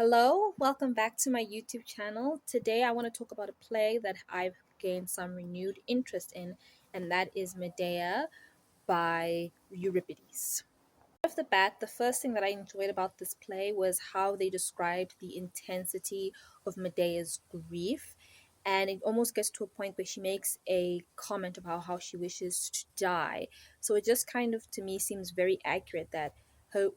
Hello, welcome back to my YouTube channel. Today I want to talk about a play that I've gained some renewed interest in, and that is Medea by Euripides. Off the bat, the first thing that I enjoyed about this play was how they described the intensity of Medea's grief. And it almost gets to a point where she makes a comment about how she wishes to die. So it just kind of, to me, seems very accurate that her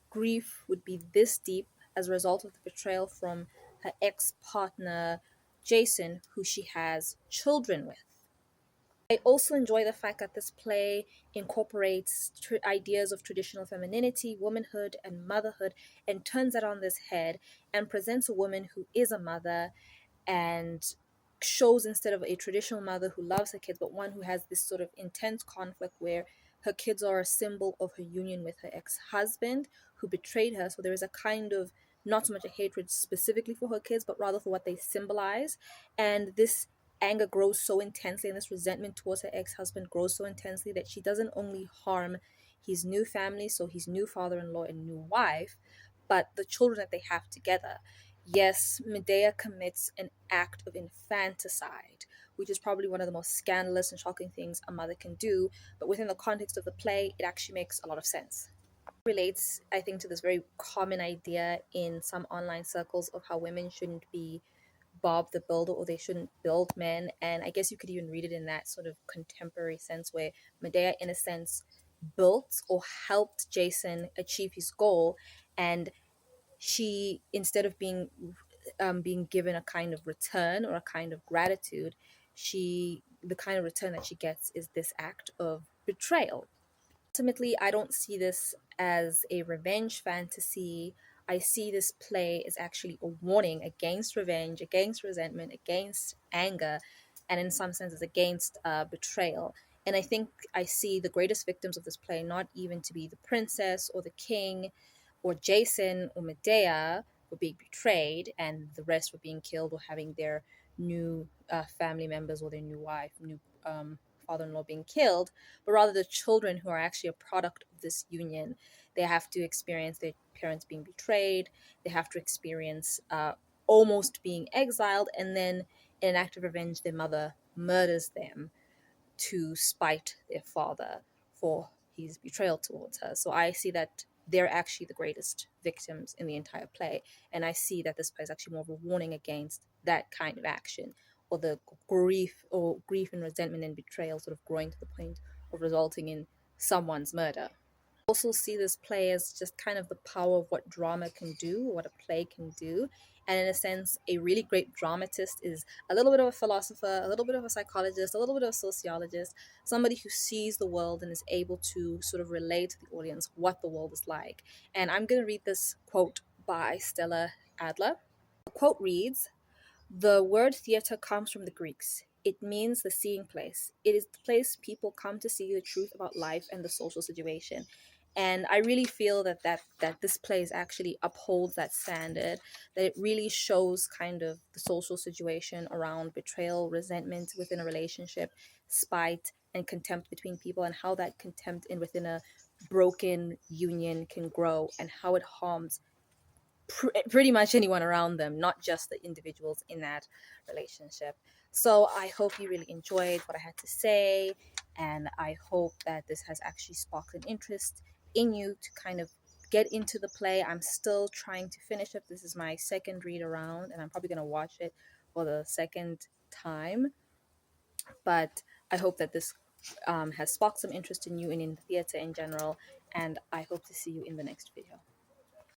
grief would be this deep as a result of the betrayal from her ex partner, Jason, who she has children with. I also enjoy the fact that this play incorporates ideas of traditional femininity, womanhood, and motherhood, and turns that on this head and presents a woman who is a mother and shows, instead of a traditional mother who loves her kids, but one who has this sort of intense conflict where her kids are a symbol of her union with her ex-husband who betrayed her. So there is a kind of, not so much a hatred specifically for her kids, but rather for what they symbolize. And this anger grows so intensely, and this resentment towards her ex-husband grows so intensely that she doesn't only harm his new family, so his new father-in-law and new wife, but the children that they have together. Yes, Medea commits an act of infanticide, which is probably one of the most scandalous and shocking things a mother can do, but within the context of the play, it actually makes a lot of sense. It relates, I think, to this very common idea in some online circles of how women shouldn't be Bob the Builder, or they shouldn't build men. And I guess you could even read it in that sort of contemporary sense where Medea, in a sense, built or helped Jason achieve his goal, and she, instead of being given a kind of return or a kind of gratitude, the kind of return that she gets is this act of betrayal. Ultimately, I don't see this as a revenge fantasy. I see this play as actually a warning against revenge, against resentment, against anger, and in some senses against betrayal. And I think I see the greatest victims of this play not even to be the princess or the king or Jason or Medea were being betrayed, and the rest were being killed or having their new family members or their new wife, new father-in-law being killed, but rather the children who are actually a product of this union. They have to experience their parents being betrayed. They have to experience almost being exiled, and then in an act of revenge, their mother murders them to spite their father for his betrayal towards her. So I see that they're actually the greatest victims in the entire play. And I see that this play is actually more of a warning against that kind of action, or the grief and resentment and betrayal sort of growing to the point of resulting in someone's murder. Also see this play as just kind of the power of what drama can do, what a play can do. And in a sense, a really great dramatist is a little bit of a philosopher, a little bit of a psychologist, a little bit of a sociologist, somebody who sees the world and is able to sort of relate to the audience what the world is like. And I'm going to read this quote by Stella Adler. The quote reads, "The word theater comes from the Greeks. It means the seeing place. It is the place people come to see the truth about life and the social situation." And I really feel that this place actually upholds that standard, that it really shows kind of the social situation around betrayal, resentment within a relationship, spite and contempt between people, and how that contempt in within a broken union can grow, and how it harms pretty much anyone around them, not just the individuals in that relationship. So I hope you really enjoyed what I had to say, and I hope that this has actually sparked an interest in you to kind of get into the play. I'm still trying to finish it. This is my second read around, and I'm probably going to watch it for the second time. But I hope that this has sparked some interest in you and in the theater in general, and I hope to see you in the next video.